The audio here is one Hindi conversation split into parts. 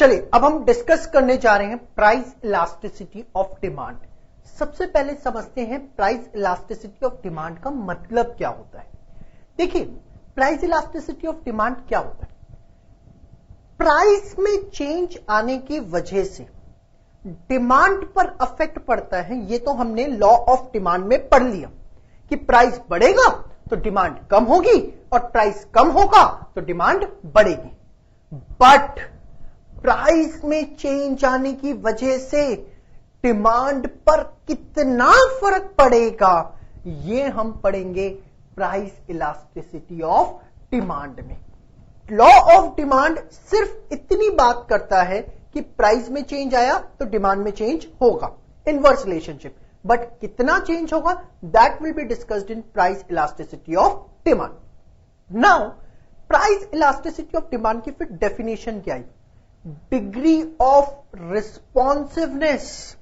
चलिए अब हम डिस्कस करने जा रहे हैं प्राइस इलास्टिसिटी ऑफ डिमांड। सबसे पहले समझते हैं प्राइस इलास्टिसिटी ऑफ डिमांड का मतलब क्या होता है। देखिए प्राइस इलास्टिसिटी ऑफ डिमांड क्या होता है। प्राइस में चेंज आने की वजह से डिमांड पर अफेक्ट पड़ता है। ये तो हमने लॉ ऑफ डिमांड में पढ़ लिया कि प्राइस बढ़ेगा तो डिमांड कम होगी और प्राइस कम होगा तो डिमांड बढ़ेगी। बट प्राइस में चेंज आने की वजह से डिमांड पर कितना फर्क पड़ेगा ये हम पढ़ेंगे प्राइस इलास्टिसिटी ऑफ डिमांड में। लॉ ऑफ डिमांड सिर्फ इतनी बात करता है कि प्राइस में चेंज आया तो डिमांड में चेंज होगा, इनवर्स रिलेशनशिप। बट कितना चेंज होगा that will be discussed in price elasticity of demand. Now price elasticity of demand की फिर डेफिनेशन क्या है। Degree of responsiveness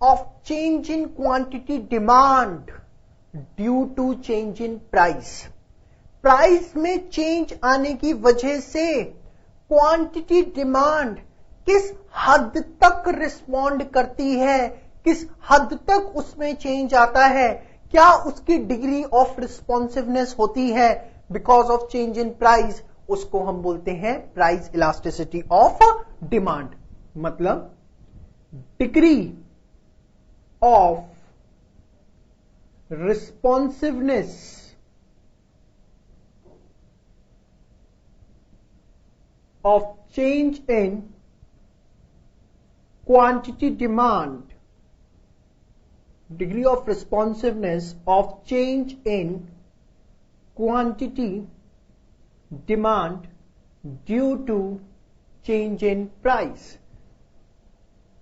of change in quantity demand due to change in price. Price में चेंज आने की वजह से क्वांटिटी डिमांड किस हद तक रिस्पॉन्ड करती है, किस हद तक उसमें चेंज आता है, क्या उसकी डिग्री ऑफ रिस्पॉन्सिवनेस होती है because of change in price, उसको हम बोलते हैं प्राइस इलास्टिसिटी ऑफ डिमांड। मतलब degree of responsiveness of change in quantity demand, degree of responsiveness of change in quantity demand due to change in price।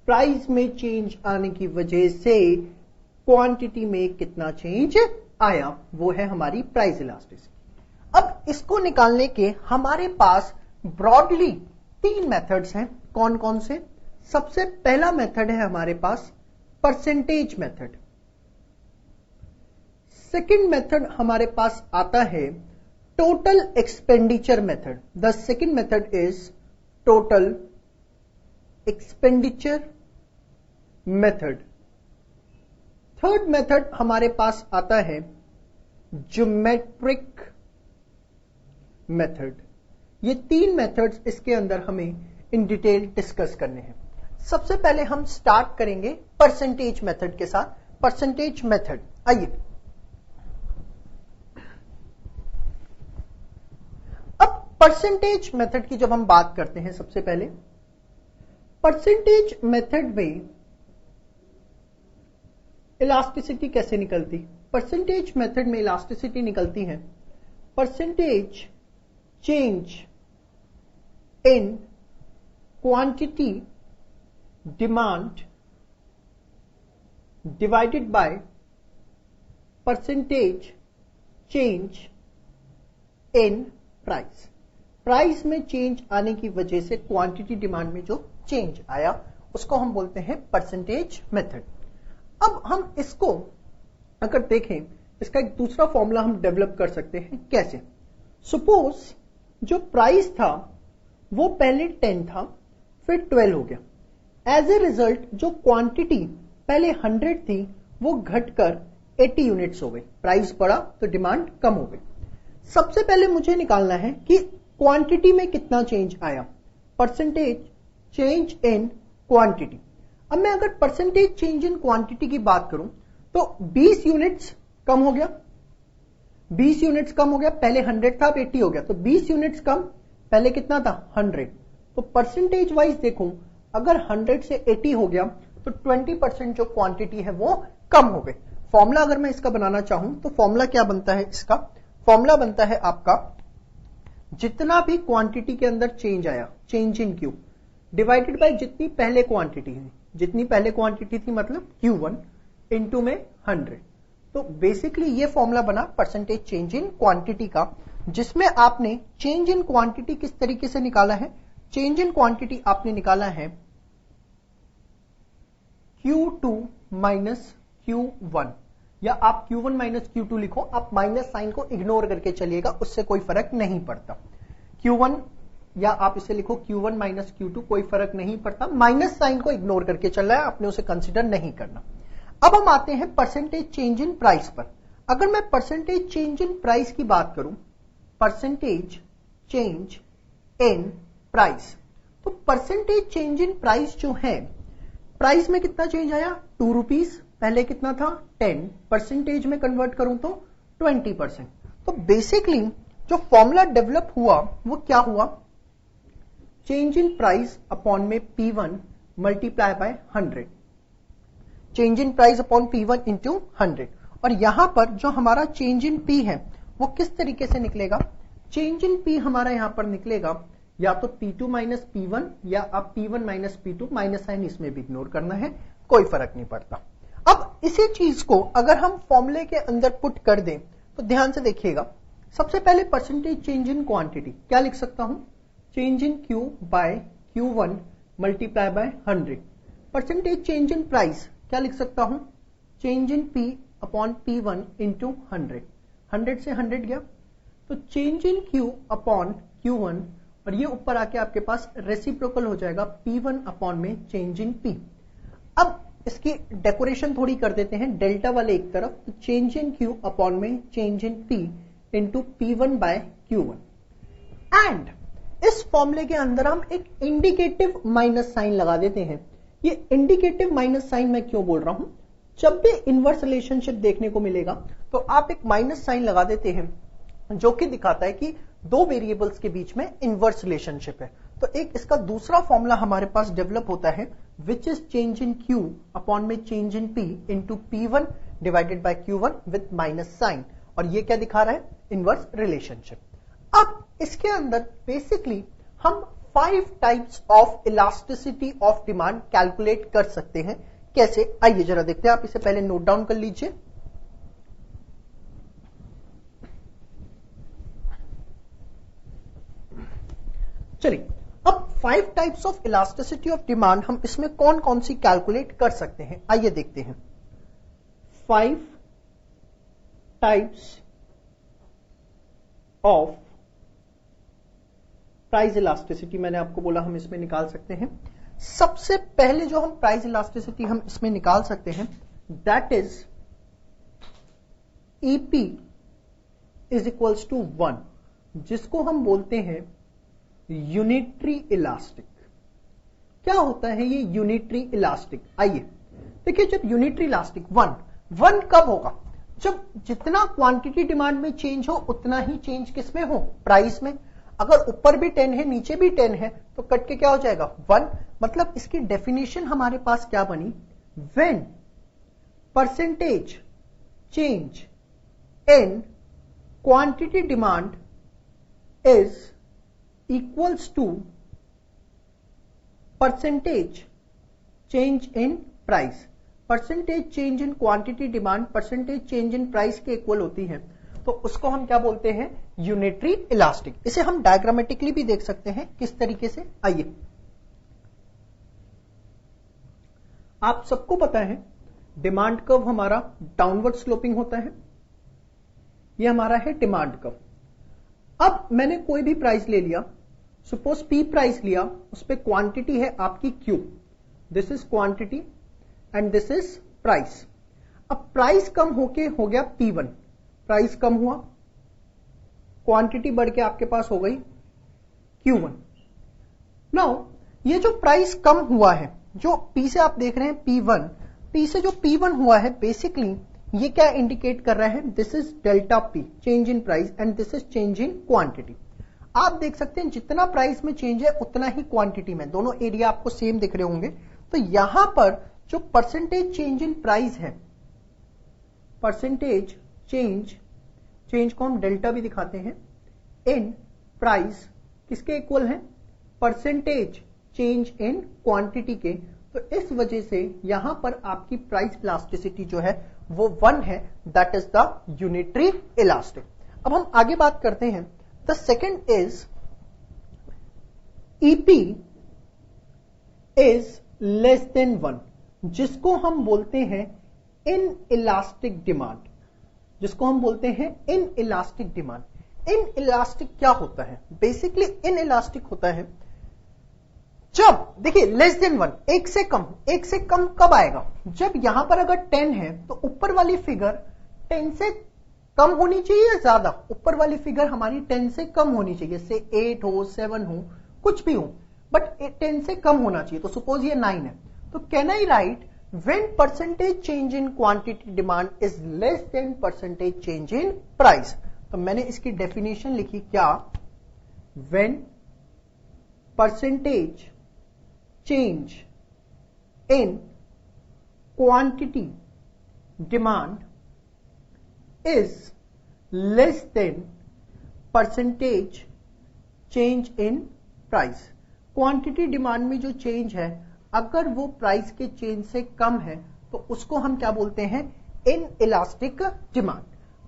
Price में चेंज आने की वजह से क्वांटिटी में कितना चेंज आया वो है हमारी प्राइस इलास्टिसिटी। अब इसको निकालने के हमारे पास ब्रॉडली तीन मेथड्स हैं। कौन कौन से? सबसे पहला मेथड है हमारे पास परसेंटेज मेथड। सेकंड मेथड हमारे पास आता है total expenditure method. The second method is total expenditure method. Third method हमारे पास आता है ज्योमेट्रिक मेथड। ये तीन मेथड्स इसके अंदर हमें इन डिटेल डिस्कस करने हैं। सबसे पहले हम स्टार्ट करेंगे परसेंटेज मेथड के साथ। परसेंटेज मेथड, आइए अब परसेंटेज मेथड की जब हम बात करते हैं, सबसे पहले परसेंटेज मेथड में इलास्टिसिटी कैसे निकलती। परसेंटेज मेथड में इलास्टिसिटी निकलती है percentage change in quantity demand divided by percentage change in price। Price में चेंज आने की वजह से क्वांटिटी डिमांड में जो चेंज आया उसको हम बोलते हैं परसेंटेज मेथड। अब हम इसको अगर देखें, इसका एक दूसरा फॉर्मूला हम डेवलप कर सकते हैं। कैसे? सपोज जो प्राइस था वो पहले 10 था, फिर 12 हो गया। एज ए रिजल्ट जो क्वांटिटी पहले 100 थी वो घटकर 80 यूनिट्स हो गई। प्राइस बढ़ा तो डिमांड कम हो गई। सबसे पहले मुझे निकालना है कि क्वांटिटी में कितना चेंज आया, परसेंटेज चेंज इन क्वांटिटी। अब मैं अगर परसेंटेज चेंज इन क्वांटिटी की बात करूं तो 20 यूनिट्स कम हो गया। 20 यूनिट्स कम हो गया, पहले 100 था अब 80 हो गया, तो 20 यूनिट्स कम, पहले कितना था 100। तो परसेंटेज वाइज देखूं, अगर 100 से 80 हो गया तो 20% जो क्वांटिटी है वो कम हो गई। फॉर्मूला अगर मैं इसका बनाना चाहूं तो फॉर्मूला क्या बनता है इसका? फॉर्मूला बनता है आपका जितना भी क्वांटिटी के अंदर चेंज आया, change in Q, divided by जितनी पहले क्वांटिटी है। जितनी पहले क्वांटिटी थी मतलब Q1 इनटू में 100। तो बेसिकली ये फॉर्मूला बना परसेंटेज चेंज इन क्वांटिटी का, जिसमें आपने चेंज इन क्वांटिटी किस तरीके से निकाला है। चेंज इन क्वांटिटी आपने निकाला है Q2 माइनस Q1, या आप Q1 माइनस Q2 लिखो, आप माइनस साइन को इग्नोर करके चलिएगा, उससे कोई फर्क नहीं पड़ता। Q1 या आप इसे लिखो Q1 माइनस Q2, कोई फर्क नहीं पड़ता, माइनस साइन को इग्नोर करके चल रहा है, आपने उसे कंसिडर नहीं करना। अब हम आते हैं परसेंटेज चेंज इन प्राइस पर। अगर मैं परसेंटेज चेंज इन प्राइस की बात करूं, परसेंटेज चेंज इन प्राइस, तो परसेंटेज चेंज इन प्राइस जो है, प्राइस में कितना चेंज आया, 2 रुपीज, पहले कितना था 10, परसेंटेज में कन्वर्ट करूं तो 20%। तो बेसिकली जो फॉर्मूला डेवलप हुआ वो क्या हुआ, चेंज इन प्राइस अपॉन में P1 multiply by 100, change in price upon P1 into 100। और यहां पर जो हमारा चेंज इन P है वो किस तरीके से निकलेगा, चेंज इन P हमारा यहां पर निकलेगा या तो P2 माइनस P1 या आप P1 minus P2, minus sign इसमें भी इग्नोर करना है, कोई फर्क नहीं पड़ता। अब इसी चीज को अगर हम फॉर्मूले के अंदर पुट कर दें तो ध्यान से देखिएगा, सबसे पहले परसेंटेज चेंज इन क्वांटिटी क्या लिख सकता हूं, change in Q by Q1 multiply by 100। Percentage change in price क्या लिख सकता हूं, change in P upon P1 into 100, 100 से 100 गया, तो change in Q upon Q1, और ये ऊपर आके आपके पास रेसिप्रोकल हो जाएगा P1 अपॉन में चेंज इन P। अब इसकी डेकोरेशन थोड़ी कर देते हैं, डेल्टा वाले एक तरफ, तो चेंज इन Q अपॉन में change in P into P1 by Q1। And इस फॉर्मूले के अंदर हम एक इंडिकेटिव माइनस साइन लगा देते हैं। ये इंडिकेटिव माइनस साइन मैं क्यों बोल रहा हूं, जब भी इनवर्स रिलेशनशिप देखने को मिलेगा तो आप एक माइनस साइन लगा देते हैं जो कि दिखाता है कि दो वेरिएबल्स के बीच में इनवर्स रिलेशनशिप है। तो एक इसका दूसरा फॉर्मूला हमारे पास डेवलप होता है which is change in Q upon में change in P into P1 divided by Q1 with minus sign, और ये क्या दिखा रहा है, इनवर्स रिलेशनशिप। अब इसके अंदर बेसिकली हम 5 types of elasticity of demand calculate कर सकते हैं। कैसे, आइए जरा देखते हैं, आप इसे पहले नोट डाउन कर लीजिए। चलिए, अब 5 types of elasticity of demand हम इसमें कौन कौन सी कैलकुलेट कर सकते हैं, आइए देखते हैं। 5 टाइप्स ऑफ प्राइस इलास्टिसिटी मैंने आपको बोला हम इसमें निकाल सकते हैं। सबसे पहले जो हम प्राइस इलास्टिसिटी हम इसमें निकाल सकते हैं that is EP is equals to 1, जिसको हम बोलते हैं यूनिटरी इलास्टिक। क्या होता है ये यूनिटरी इलास्टिक, आइए देखिए। जब यूनिटरी इलास्टिक 1 कब होगा, जब जितना क्वांटिटी डिमांड में चेंज हो उतना ही चेंज किसमें हो, प्राइस में। अगर ऊपर भी 10 है नीचे भी 10 है तो कट के क्या हो जाएगा 1। मतलब इसकी डेफिनेशन हमारे पास क्या बनी, when percentage change in quantity demand is equals to percentage change in price. Percentage change in quantity demand percentage change in price के इक्वल होती है, तो उसको हम क्या बोलते हैं, यूनिटरी इलास्टिक। इसे हम डायग्रामेटिकली भी देख सकते हैं किस तरीके से, आइए। आप सबको पता है डिमांड कर्व हमारा डाउनवर्ड स्लोपिंग होता है, ये हमारा है डिमांड कर्व। अब मैंने कोई भी प्राइस ले लिया, सपोज P प्राइस लिया, उस पर क्वांटिटी है आपकी Q, this is quantity and this is price. अब प्राइस कम होके हो गया P1, प्राइस कम हुआ, क्वांटिटी बढ़ के आपके पास हो गई Q1। नाउ ये जो प्राइस कम हुआ है, जो P से आप देख रहे हैं P1, P से जो P1 हुआ है, बेसिकली ये क्या इंडिकेट कर रहा है, this is delta P, change in price, and this is change in quantity. आप देख सकते हैं जितना प्राइस में चेंज है उतना ही क्वांटिटी में, दोनों एरिया आपको सेम दिख रहे होंगे। तो यहां पर जो परसेंटेज चेंज इन प्राइस है, परसेंटेज चेंज को हम डेल्टा भी दिखाते हैं, इन प्राइस किसके इक्वल है, परसेंटेज चेंज इन क्वांटिटी के। तो इस वजह से यहां पर आपकी प्राइस इलास्टिसिटी जो है वो 1 है, that is the unitary elastic. अब हम आगे बात करते हैं, the second is EP is less than 1, जिसको हम बोलते हैं इन इलास्टिक डिमांड, जिसको हम बोलते हैं in elastic demand. In elastic क्या होता है? बेसिकली इन इलास्टिक होता है जब, देखिए, लेस देन 1, एक से कम कब आएगा? जब यहां पर अगर 10 है तो ऊपर वाली फिगर 10 से कम होनी चाहिए या ज्यादा? ऊपर वाली फिगर हमारी 10 से कम होनी चाहिए, से 8 हो, 7 हो, कुछ भी हो, बट 10 से कम होना चाहिए। तो सपोज ये 9 है, तो can I right when percentage change in quantity demand is less than percentage change in price? तो मैंने इसकी डेफिनेशन लिखी क्या? when percentage change in quantity demand is less than percentage change in price. Quantity demand में जो चेंज है अगर वो प्राइस के चेंज से कम है तो उसको हम क्या बोलते हैं? In elastic demand.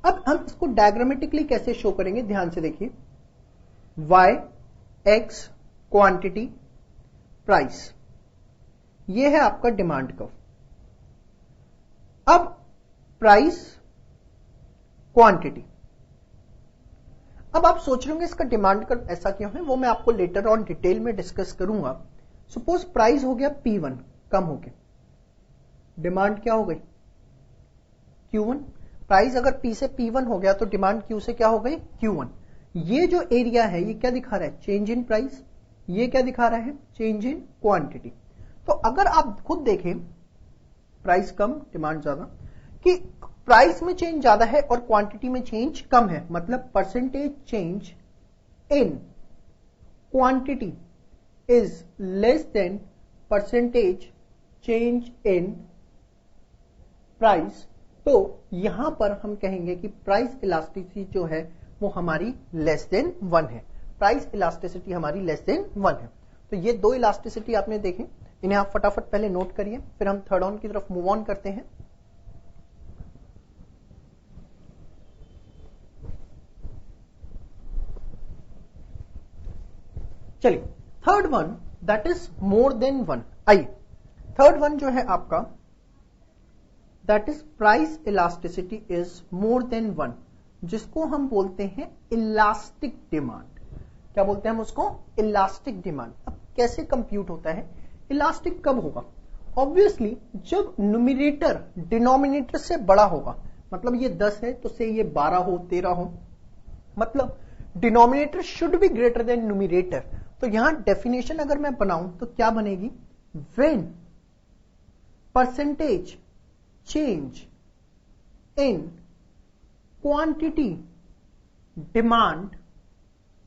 अब हम इसको डायग्रामेटिकली कैसे शो करेंगे, ध्यान से देखिए। y x क्वांटिटी प्राइस, ये है आपका डिमांड कर्व। अब प्राइस क्वांटिटी, अब आप सोच रहे होंगे इसका डिमांड कर्व ऐसा क्यों है, वो मैं आपको लेटर ऑन डिटेल में डिस्कस करूंगा। सपोज प्राइस हो गया P1, कम हो गया, डिमांड क्या हो गई? Q1। प्राइस अगर P से P1 हो गया तो डिमांड Q से क्या हो गई? Q1। ये जो एरिया है ये क्या दिखा रहा है? Change in price. ये क्या दिखा रहा है? Change in quantity. तो अगर आप खुद देखें, प्राइस कम डिमांड ज्यादा, कि प्राइस में चेंज ज्यादा है और क्वांटिटी में चेंज कम है, मतलब percentage change in quantity is less than percentage change in price, तो यहां पर हम कहेंगे कि प्राइस इलास्टिसिटी जो है वो हमारी लेस देन 1 है। प्राइस इलास्टिसिटी हमारी लेस देन 1 है। तो ये दो इलास्टिसिटी आपने देखे, इन्हें आप फटाफट पहले नोट करिए, फिर हम थर्ड ऑन की तरफ मूव ऑन करते हैं। चलिए, third one, that is more than 1। आइए, थर्ड वन जो है आपका, that is price elasticity is more than 1, जिसको हम बोलते हैं इलास्टिक डिमांड। क्या बोलते हैं हम उसको? Elastic demand. अब कैसे कंप्यूट होता है? इलास्टिक कब होगा? ऑब्वियसली जब न्यूमरेटर डिनोमिनेटर से बड़ा होगा, मतलब ये 10 है तो से ये 12 हो, 13 हो, मतलब denominator should be greater than numerator. तो यहां डेफिनेशन अगर मैं बनाऊं तो क्या बनेगी? When percentage change in quantity demand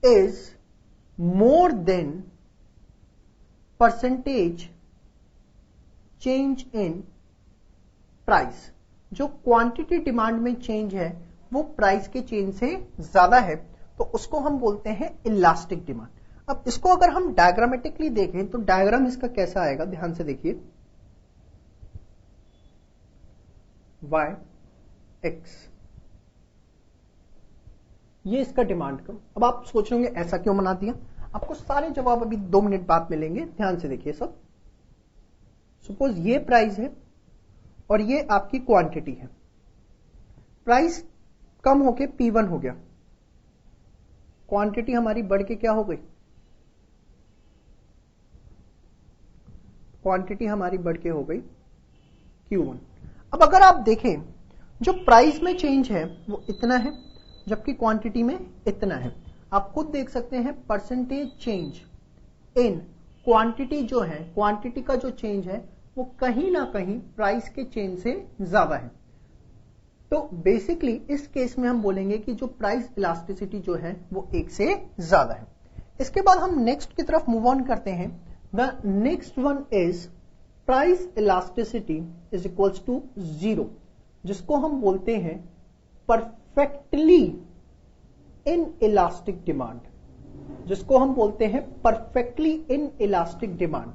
is more than percentage change in price. जो क्वांटिटी डिमांड में चेंज है वो प्राइस के चेंज से ज्यादा है, तो उसको हम बोलते हैं इलास्टिक डिमांड। अब इसको अगर हम डायग्रामेटिकली देखें तो डायग्राम इसका कैसा आएगा, ध्यान से देखिए। y x, ये इसका डिमांड कर्व। अब आप सोच रहे होंगे ऐसा क्यों बना दिया? आपको सारे जवाब अभी 2 मिनट बाद मिलेंगे, ध्यान से देखिए सब। सपोज ये प्राइस है और ये आपकी क्वांटिटी है। प्राइस कम होके P1 हो गया, क्वांटिटी हमारी बढ़ के क्या हो गई? क्वांटिटी हमारी बढ़ के हो गई Q1। अब अगर आप देखें, जो प्राइस में चेंज है वो इतना है, जबकि क्वांटिटी में इतना है। आप खुद देख सकते हैं परसेंटेज चेंज इन क्वांटिटी जो है, क्वांटिटी का जो चेंज है वो कहीं ना कहीं प्राइस के चेंज से ज्यादा है। तो बेसिकली इस केस में हम बोलेंगे कि जो प्राइस इलास्टिसिटी जो है वो 1 से ज्यादा है। इसके बाद हम नेक्स्ट की तरफ मूव ऑन करते हैं। The next one is price elasticity is equals to 0, जिसको हम बोलते हैं परफेक्टली इन इलास्टिक डिमांड, जिसको हम बोलते हैं परफेक्टली इन इलास्टिक डिमांड।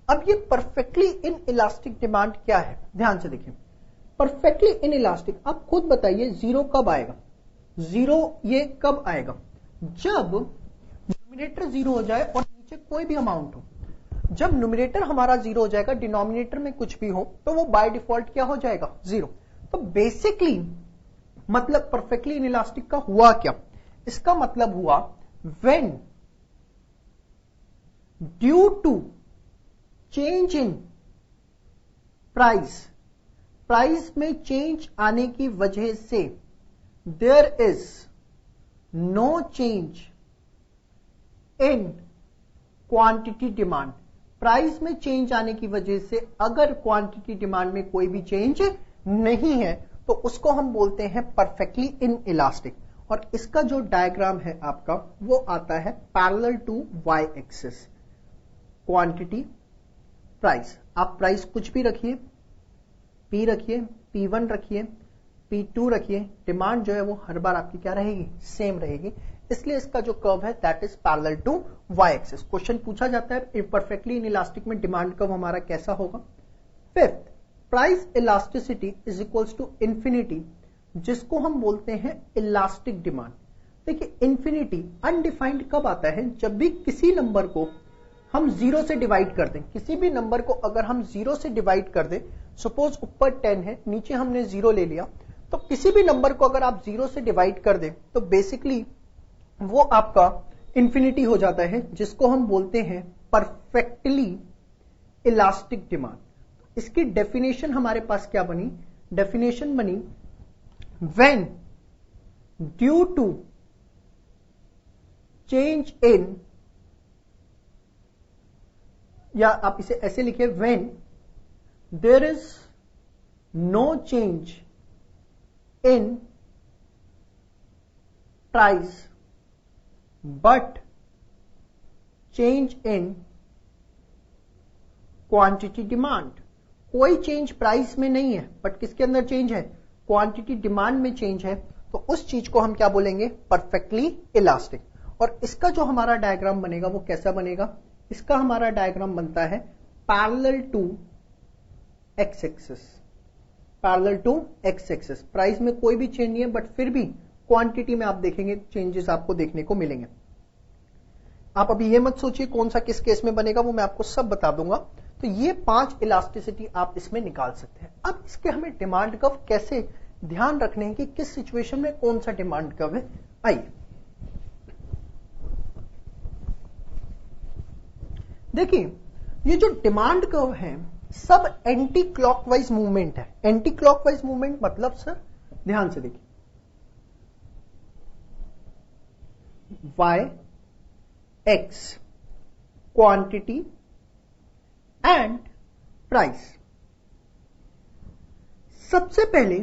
अब ये परफेक्टली इन इलास्टिक डिमांड क्या है? ध्यान से देखिए, परफेक्टली इन इलास्टिक, आप खुद बताइए 0 कब आएगा? 0 ये कब आएगा? जब न्यूमरेटर 0 हो जाए और नीचे कोई भी अमाउंट हो। जब न्यूमरेटर हमारा 0 हो जाएगा, डिनोमिनेटर में कुछ भी हो, तो वो बाय डिफॉल्ट क्या हो जाएगा? 0। तो बेसिकली मतलब परफेक्टली इन इलास्टिक का हुआ क्या? इसका मतलब हुआ when due to change in price, price में चेंज आने की वजह से there is no change in quantity demand, price में चेंज आने की वजह से अगर क्वांटिटी डिमांड में कोई भी चेंज नहीं है तो उसको हम बोलते हैं परफेक्टली इन इलास्टिक। और इसका जो डायग्राम है आपका वो आता है parallel to Y axis, quantity price. आप प्राइस कुछ भी रखिए, P रखिए, P1 रखिए, P2 रखिए, डिमांड जो है वो हर बार आपकी क्या रहेगी, सेम रहेगी। इसलिए इसका जो कर्व है that is parallel to Y axis. Question पूछा जाता है परफेक्टली इन इलास्टिक में डिमांड कर्व हमारा कैसा होगा। Fifth, price elasticity is equals to infinity, जिसको हम बोलते हैं इलास्टिक डिमांड। देखिए इंफिनिटी अनडिफाइंड कब आता है, जब भी किसी नंबर को हम 0 से डिवाइड कर दें। किसी भी नंबर को अगर हम 0 से डिवाइड कर दें, सपोज ऊपर 10 है, नीचे हमने 0 ले लिया, तो किसी भी नंबर को अगर आप 0 से डिवाइड कर दें तो बेसिकली वो आपका इंफिनिटी हो जाता है, जिसको हम बोलते हैं परफेक्टली इलास्टिक डिमांड। इसकी डेफिनेशन हमारे पास क्या बनी, डेफिनेशन बनी when due to change in, या आप इसे ऐसे लिखिए when there is no change in price but change in quantity demand. कोई चेंज प्राइस में नहीं है बट किसके अंदर चेंज है, क्वांटिटी डिमांड में चेंज है, तो उस चीज को हम क्या बोलेंगे, परफेक्टली इलास्टिक। और इसका जो हमारा डायग्राम बनेगा वो कैसा बनेगा, इसका हमारा डायग्राम बनता है parallel to X axis, parallel to X axis. Price में कोई भी चेंज नहीं है बट फिर भी क्वांटिटी में आप देखेंगे चेंजेस आपको देखने को मिलेंगे। आप अभी ये मत सोचिए कौन सा किस केस में बनेगा, वो मैं आपको सब बता दूंगा। तो ये 5 इलास्टिसिटी आप इसमें निकाल सकते हैं। अब इसके हमें डिमांड कर्व कैसे ध्यान रखने हैं कि किस सिचुएशन में कौन सा डिमांड कर्व है। आइए देखिए, ये जो डिमांड कर्व है सब एंटी क्लॉकवाइज मूवमेंट है। एंटी क्लॉकवाइज मूवमेंट मतलब सर ध्यान से देखिए, y x quantity and price. सबसे पहले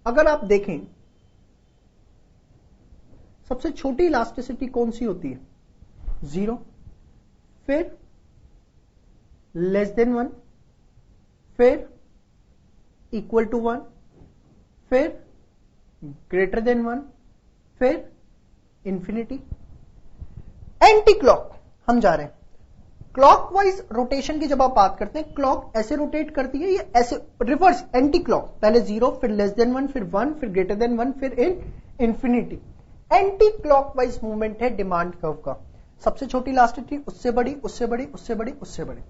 अगर आप देखें सबसे छोटी इलास्टिसिटी कौन सी होती है, 0, फिर लेस देन 1, फिर इक्वल टू 1, फिर ग्रेटर देन 1, फिर इंफिनिटी। एंटी क्लॉक हम जा रहे हैं। क्लॉकवाइज रोटेशन की जब आप बात करते हैं, क्लॉक ऐसे रोटेट करती है, ये ऐसे रिवर्स एंटी क्लॉक, पहले 0, फिर लेस देन 1, फिर 1, फिर ग्रेटर देन 1, फिर इंफिनिटी। एंटी क्लॉकवाइज मूवमेंट है डिमांड कर्व का। सबसे छोटी इलास्टिसिटी, उससे बड़ी, उससे बड़ी, उससे बड़ी, उससे बड़ी।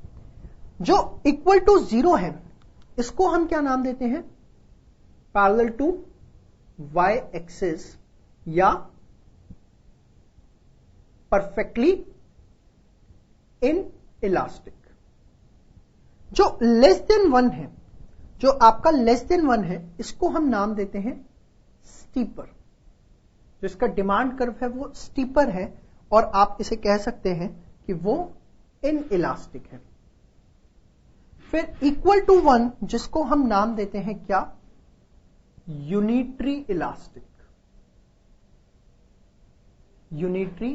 जो इक्वल टू 0 है इसको हम क्या नाम देते हैं, पैरेलल टू वाई एक्सिस या परफेक्टली इन इलास्टिक। जो लेस देन 1 है, जो आपका लेस देन 1 है, इसको हम नाम देते हैं स्टीपर। जिसका डिमांड कर्व है वो स्टीपर है और आप इसे कह सकते हैं कि वो इन इलास्टिक है। फिर इक्वल टू 1 जिसको हम नाम देते हैं क्या, यूनिटरी इलास्टिक, यूनिटरी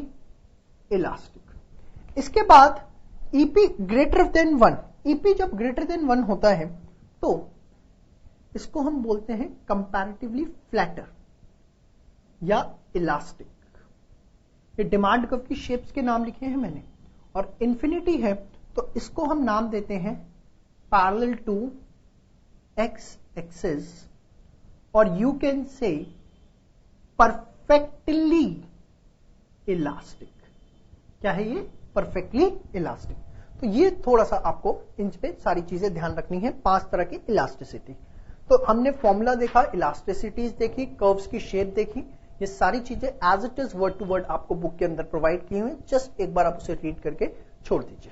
इलास्टिक। इसके बाद ईपी ग्रेटर देन 1, ईपी जब ग्रेटर देन 1 होता है तो इसको हम बोलते हैं कंपैरेटिवली फ्लैटर या इलास्टिक। ये डिमांड कर्व की शेप्स के नाम लिखे हैं मैंने। और इंफिनिटी है तो इसको हम नाम देते हैं पैरेलल टू एक्स एक्सिस, और you can say perfectly elastic. क्या है ये, परफेक्टली इलास्टिक। तो ये थोड़ा सा आपको इन पे सारी चीजें ध्यान रखनी है, 5 तरह की इलास्टिसिटी। तो हमने फॉर्मूला देखा, इलास्टिसिटीज देखी, कर्व्स की शेप देखी, ये सारी चीजें as it is word to word आपको बुक के अंदर प्रोवाइड की हुई, जस्ट एक बार आप उसे रीड करके छोड़ दीजिए।